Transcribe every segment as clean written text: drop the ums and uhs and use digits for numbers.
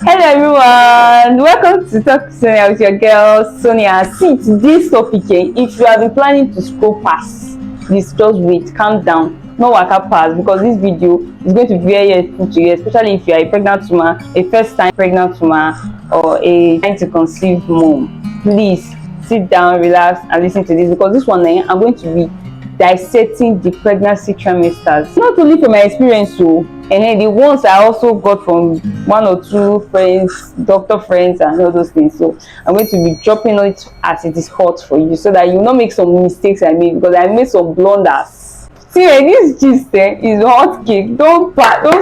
Hello everyone, welcome to Talk to Sonia with your girl Sonia. See, today's topic, if you have been planning to scroll past this, just wait, calm down, no waka pass, because this video is going to be very helpful to you, especially if you are a pregnant woman, a first time pregnant woman, or a trying to conceive mom. Please sit down, relax and listen to this, because this one I'm going to be dissecting the pregnancy trimesters, not only from my experience and the ones I also got from one or two friends, doctor friends and all those things. So I'm going to be dropping it as it is hot for you, so that you will not make some mistakes I made, because I made some blunders. See, this gist is hot cake. Don't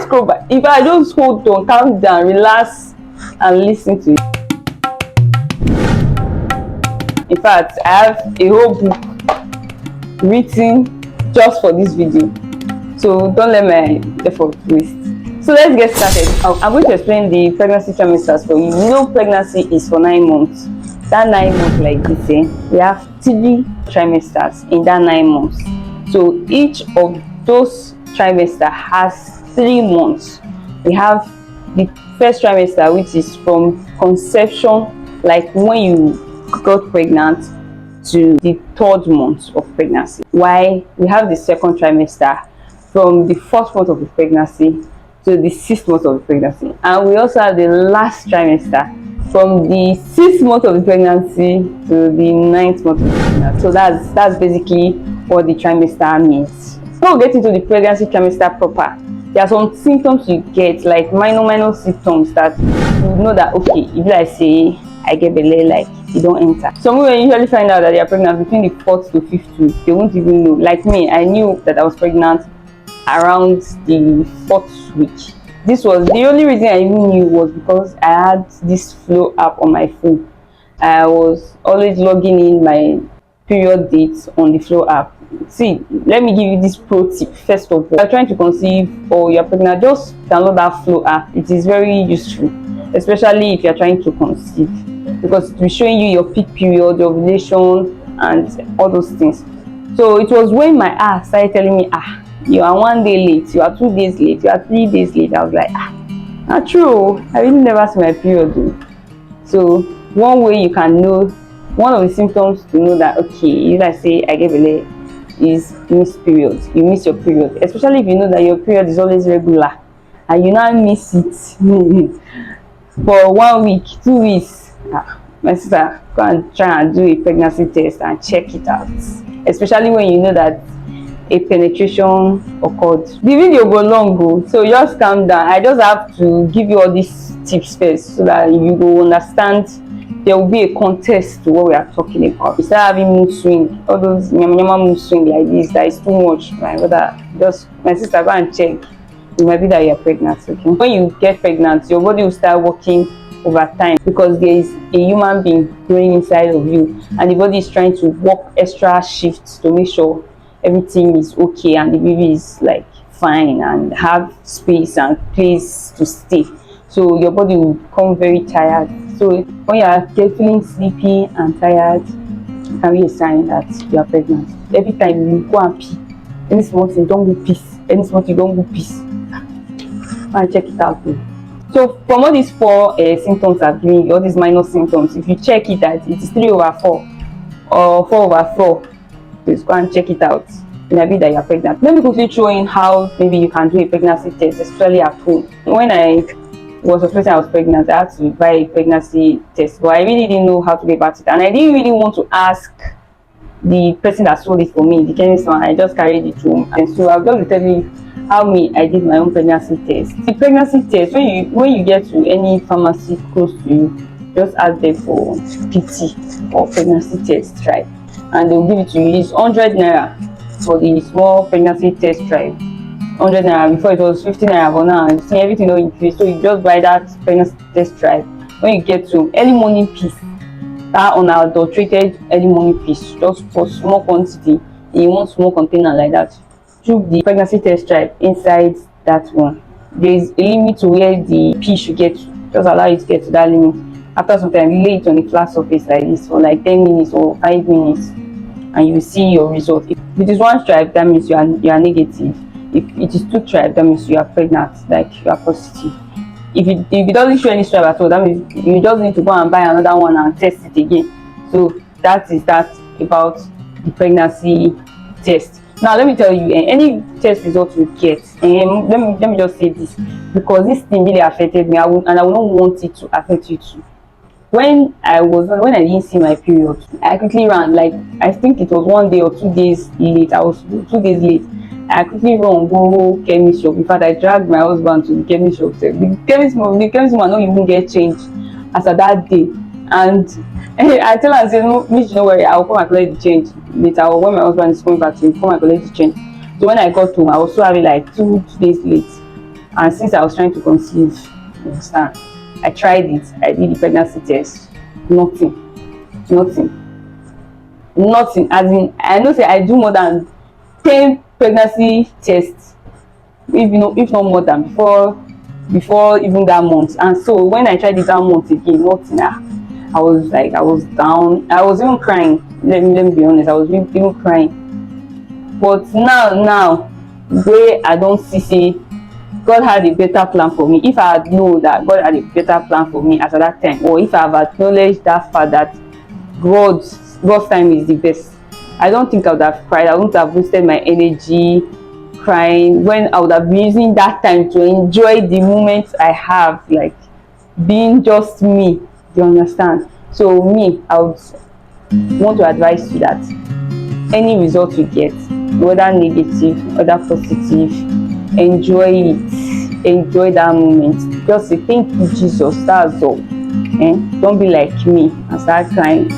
scroll back. If I just hold on, calm down, relax and listen to it. In fact, I have a whole book written just for this video, so don't let my effort waste. So let's get started. I'm going to explain the pregnancy trimesters for you. You know, pregnancy is for 9 months. That 9 months, like this, we have 3 trimesters in that 9 months. So each of those trimester has 3 months. We have the first trimester, which is from conception, like when you got pregnant, to the 3rd month of pregnancy. While we have the second trimester from the 4th month of the pregnancy to the 6th month of the pregnancy, and we also have the last trimester from the 6th month of the pregnancy to the 9th month of the pregnancy. So that's basically what the trimester means. Before we get into the pregnancy trimester proper, there are some symptoms you get, like minor symptoms that you know that, okay, if I say I get belly, like you don't enter. Some women usually find out that they are pregnant between the 4th to 5th week. They won't even know. Like me, I knew that I was pregnant around the 4th week. This was the only reason I even knew, was because I had this Flow app on my phone. I was always logging in my period dates on the Flow app. See, let me give you this pro tip. First of all, if you're trying to conceive or you're pregnant, just download that Flow app. It is very useful, especially if you're trying to conceive, because it will showing you your peak period, your ovulation and all those things. So it was when my app started telling me, you are 1 day late, you are 2 days late, you are 3 days late. I was like, not true, I really never see my period though. So one way you can know, one of the symptoms to know that, okay, if I say I get belly, is missed period. You miss your period, especially if you know that your period is always regular and you now miss it for 1 week, 2 weeks. My sister, go and try and do a pregnancy test and check it out, especially when you know that a penetration occurred. The video go long, so just calm down. I just have to give you all these tips first, so that you will understand. There will be a context to what we are talking about. You start having mood swing, all those nyama mood swing like this, that is too much. My brother, just my sister, go and check. It might be that you are pregnant. Okay, when you get pregnant, your body will start working over time, because there is a human being growing inside of you, and the body is trying to work extra shifts to make sure everything is okay and the baby is like fine and have space and place to stay. So your body will become very tired. So when you are feeling sleepy and tired, it can be a sign that you are pregnant. Every time you go and pee, any small thing, don't go piss. Any small thing, don't go piss. And check it out. So from all these 4 symptoms I've given you, all these minor symptoms, if you check it that it is 3/4 or 4/4, please go and check it out. It might be that you are pregnant. Let me quickly show in how maybe you can do a pregnancy test, especially at home. When I was suspecting I was pregnant, I had to buy a pregnancy test, but I really didn't know how to go about it, and I didn't really want to ask the person that sold it for me, the chemist one. I just carried it home, and so I'm going to tell you how I did my own pregnancy test. The pregnancy test, when you get to any pharmacy close to you, just ask them for PT or pregnancy test, right? And they'll give it to you. It's 100 naira for the small pregnancy test drive. 100 naira. Before it was 50 naira, but now you see everything will increase. So you just buy that pregnancy test drive. When you get to early morning piece, that unadulterated early morning piece, just for small quantity in one small container like that. Chook the pregnancy test drive inside that one. There is a limit to where the pee should get to. Just allow it to get to that limit. After some time, lay it on a flat surface like this for like 10 minutes or 5 minutes, and you will see your result. If it is 1 stripe, that means you are negative. If it is 2 stripe, that means you are pregnant, like you are positive. if it doesn't show any stripe at all, that means you just need to go and buy another one and test it again. So that is that about the pregnancy test. Now let me tell you, any test result you get, let me just say this, because this thing really affected me, and I would not want it to affect you too. When I didn't see my period, I quickly ran, like I think it was 1 day or 2 days late. I was 2 days late. I quickly run go chemist shop. In fact, I dragged my husband to the chemist shop. The chemist woman not even get change as of that day. And I tell her, I say, no, Miss, don't worry, I'll come and collect the change later. Or when my husband is coming back to come and collect the change. So when I got home, I was so having like 2 days late. And since I was trying to conceive, you understand, I tried it. I did the pregnancy test. Nothing. As in, I know say I do more than 10 pregnancy tests, if not more than before even that month. And so when I tried it that month again, nothing. I was down. I was even crying. Let me be honest. I was even crying. But now, where I don't see God had a better plan for me. If I had known that God had a better plan for me at that time, or if I have acknowledged that fact that God's time is the best, I don't think I would have cried. I wouldn't have wasted my energy crying, when I would have been using that time to enjoy the moments I have, like being just me. You understand? So me, I would want to advise you that any result you get, whether negative, whether positive, enjoy it. Enjoy that moment. Just say thank you, Jesus. That's all. Don't be like me and start crying.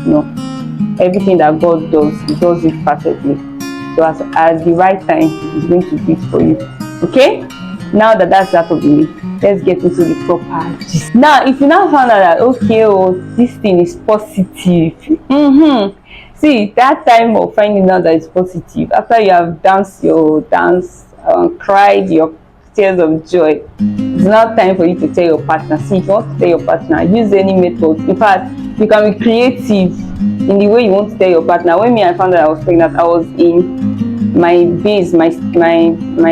No. Everything that God does, He does it perfectly. So at the right time, He's going to do it for you. Okay? Now that's out of the way, let's get into the proper gist. Now, if you now found out that okay, this thing is positive, see, that time of finding out that it's positive, after you have danced your dance, cried your tears of joy, it's now time for you to tell your partner. See, if you want to tell your partner, use any method. In fact, you can be creative in the way you want to tell your partner. When I found out I was pregnant, I was in my base, my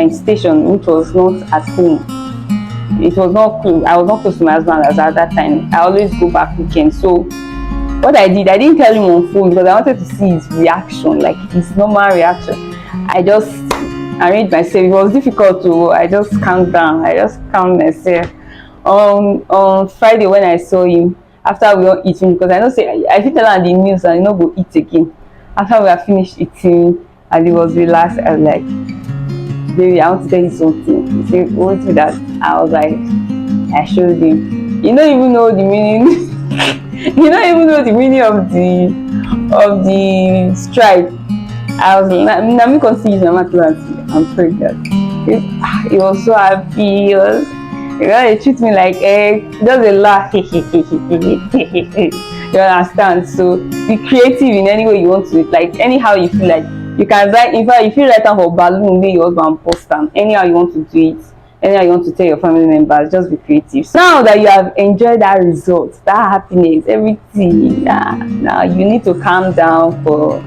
station, which was not at home. It was not close. I was not close to my husband at that time. I always go back weekend. So what I didn't tell him on phone because I wanted to see his reaction, like his normal reaction. I just arranged myself. It was difficult to. I just calmed down. I just calmed myself. On Friday when I saw him, after we were eating, because I know say I fit tell her the news and not go eat again. After we have finished eating and he was relaxed, I was like, baby, I want to tell you something. He said, what is that? I was like, I showed him. You don't even know the meaning. You don't even know the meaning of the stripe. I was like, I'm confused. I'm pregnant. He was so happy. He treat me like just a laugh. You understand? So be creative in any way you want to. Like anyhow you feel like you can write. In fact, if you write down for balloon, make your husband post them. Anyhow you want to do it. Anyhow you want to tell your family members, just be creative. So now that you have enjoyed that result, that happiness, everything, now you need to calm down for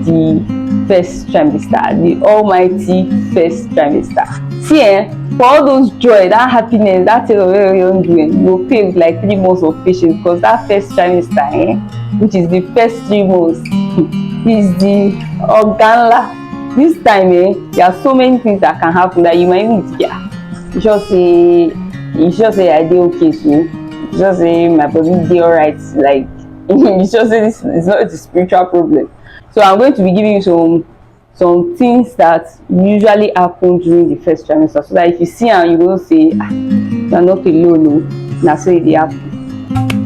the first trimester, the almighty first trimester. See, for all those joy, that happiness, that thing of you're doing, you will pay with like 3 months of patience, because that first trimester, which is the first 3 months, is the organla. This time, there are so many things that can happen that you might even you just say I did okay, so you just say my body did alright. Like you just say this is not a spiritual problem. So I'm going to be giving you some things that usually happen during the first trimester, so that if you see and you will say, you're not alone, that's why they happen.